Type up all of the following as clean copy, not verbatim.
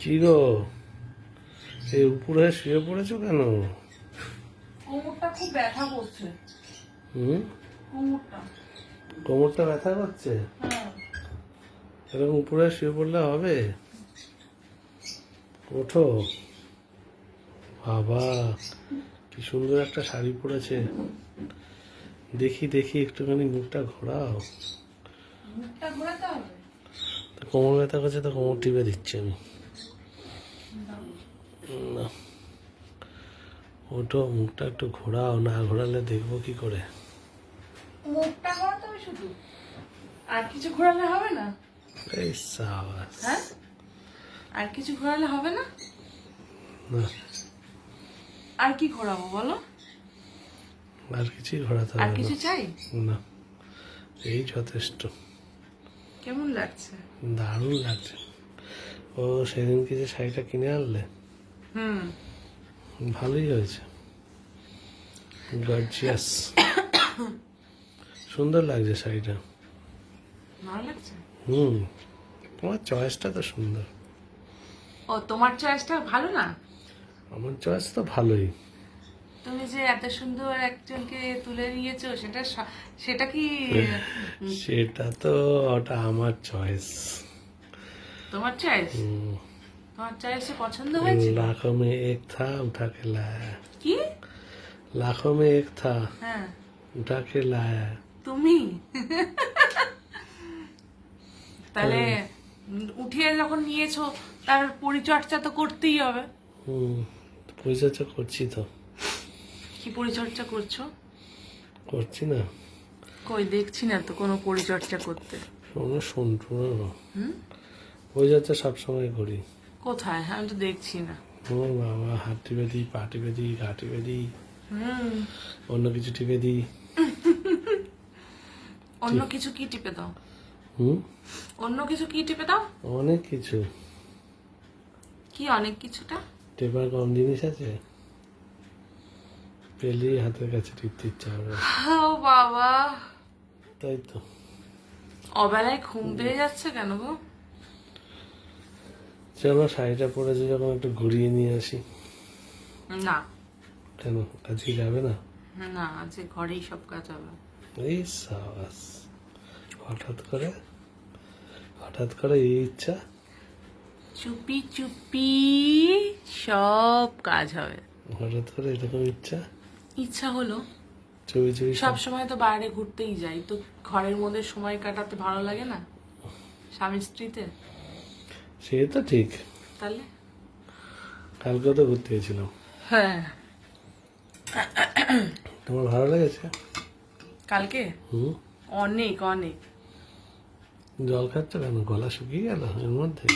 কি গো, এই উপরে শুয়ে পড়েছো কেন? কোমরটা খুব ব্যথা করছে। কোমরটা কোমরটা ব্যথা করছে? হ্যাঁ। এরকম উপরে শুয়ে পড়লে হবে? ওঠো। বাবা, কি সুন্দর একটা শাড়ি পরেছে। দেখি দেখি, একটুখানি মুখটা ঘোরাও। মুখটা ঘোরাতে হবে। তো কোমর ব্যথা করছে, তো কোমর টিপে দিচ্ছি আমি। না, ওঠো, মুখটা একটু ঘোরাও, না ঘোরালে দেখবো কি করে? মুখটা ঘোরাতে হবে শুধু, আর কিছু ঘোরালে হবে না? এই সাবাস। হ্যাঁ, আর কিছু ঘোরালে হবে না? না, আর কি ঘোরাবো বলো? আর কিছুই ঘোরাতে আর হবে কিছু না। চাই? না, এই যথেষ্ট। কেমন লাগছে? দারুণ লাগছে। ও, সেদিনকে যে শাড়িটা কিনে আনলে, হুম। ভালোই হয়েছে, গর্জিয়াস। সুন্দর লাগছে শাড়িটা। ভালো লাগছে। তোমার চয়েসটা তো সুন্দর। ও, তোমার চয়েসটা ভালো না? আমার চয়েস তো ভালোই। তুমি যে এত সুন্দর একজনকে তুলে নিয়েছো, সেটা কি সেটা তো, ওটা আমার চয়েস। তোমার চয়েস? তোমার চয়েসে পছন্দ হয়েছে? लाखों में एक था उठा के लाया। কি? लाखों में एक था হ্যাঁ, उठा के लाया। তুমি তাহলে উঠিয়ে যখন নিয়েছো, তার পরিচর্যা তো করতেই হবে। পরিচর্যা করছি তো। কি পরিচর্যা করছো? করছি না, কই দেখছি না তো কোনো পরিচর্যা করতে। শুনটু না, পরিচর্যা সবসময় করি। কোথায়? আমি তো দেখছি না। ও বাবা, হাত টিপে দিই, পা টিপে দিই, গা টিপে দিই, হুম। অন্য কিছু টিপে দিই। অন্য কিছু কি টিপে দাও? হুম, অন্য কিছু কি টিপে দাও? অনেক কিছু। কি অনেক কিছুটা? টেপার কম জিনিস আছে? পেলেই হাতের কাছে টিপতে ইচ্ছা হবে। ও বাবা, তাই তো। অবেলায় ঘুম পেয়ে যাচ্ছে কেন গো? চলো, শাড়িটা পরেছি যখন একটু ঘুরিয়ে নিয়ে আসি। না কেন, আজকে যাবে না? না, আজকে ঘরেই সব কাজ হবে। এই সাবাস, হঠাৎ করে, হঠাৎ করে এই ইচ্ছা। চুপি চুপি সব কাজ হবে। হঠাৎ করে এরকম ইচ্ছা। ইচ্ছা হলো। চুপি চুপি সব সময় তো বাইরে ঘুরতেই যাই, তো ঘরের মধ্যে সময় কাটাতে ভালো লাগে না স্বামী স্ত্রীতে? সে তো ঠিক। তাহলে কালকেও তো ঘুরতে গেছিলাম। হ্যাঁ, তোমার ভালো লেগেছে? কালকে হুম। অনেক অনেক। জল খাচ্ছ কেন? গলা শুকিয়ে গেল এর মধ্যে?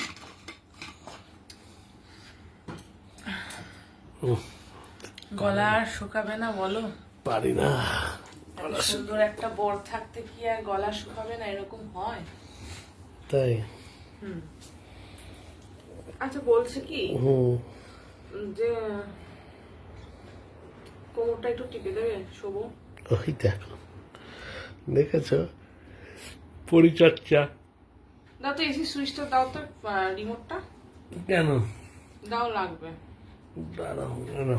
গলা আর শুকাবে না বলো? পারি না। এত সুন্দর একটা বর থাকতে কি আর গলা শুকাবে না? এরকম হয়? তাই? আচ্ছা, বলছে কি যে কোমরটা একটু টিপে দেবে, শোবো। ওই দেখো, দেখেছ, পরিচর্যা। দাও তো, এসি সুইচটা দাও তো, রিমোটটা কেন? দাও, লাগবে। দাঁড়াও, কেন?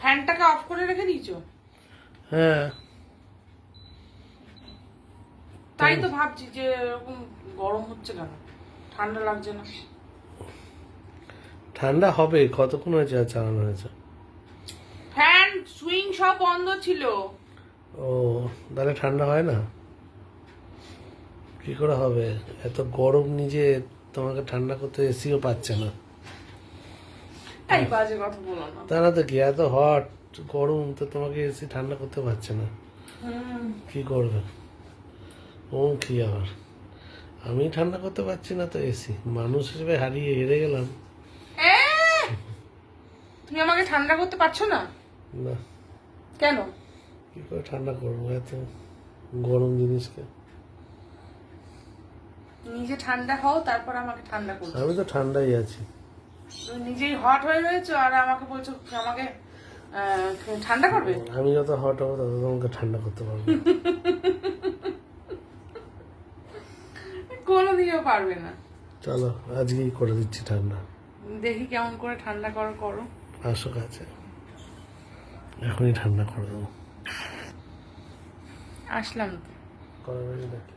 ফ্যানটাকে অফ করে রেখে দিয়েছো? হ্যাঁ। তাই তো ভাবছি যে এরকম গরম হচ্ছে কেন, ঠান্ডা লাগছে না? ঠান্ডা হবে, কতক্ষণ হয়েছে আর চালানো হয়েছে? ফ্যান সুইং সব বন্ধ ছিল। ও, তাহলে ঠান্ডা হয় না? কি করে হবে? এত গরম, নিজে তোমাকে ঠান্ডা করতে এসিও পাচ্ছে না। এই বাজে কথা বলো না। তা না তো কি, এত হট গরম তো তোমাকে এসি ঠান্ডা করতে পারছে না। কি করবে? ও কি আবার, আমি ঠান্ডা করতে পারছি না তো এসি, মানুষ হিসেবে হারিয়ে হেরে গেলাম। তুমি আমাকে ঠান্ডা করতে পারছো না? না, কেন? কি করে ঠান্ডা করবো এত গরম জিনিসকে? নিজে ঠান্ডা হও, তারপর আমাকে ঠান্ডা করো। আমি তো ঠান্ডাই আছি। তুমি নিজেই হট হয়ে রয়েছো আর আমাকে বলছো আমাকে ঠান্ডা করবে। আমি যত হট হবো তত তোমাকে ঠান্ডা করতে পারবো। কোন কোনোদিনও পারবে না। চলো আজকেই করে দিচ্ছি ঠান্ডা। দেখি কেমন করে ঠান্ডা করো করো। আসো কাছে, এখনই ঠান্ডা করে দেবো। আসলাম তো। করা নাকি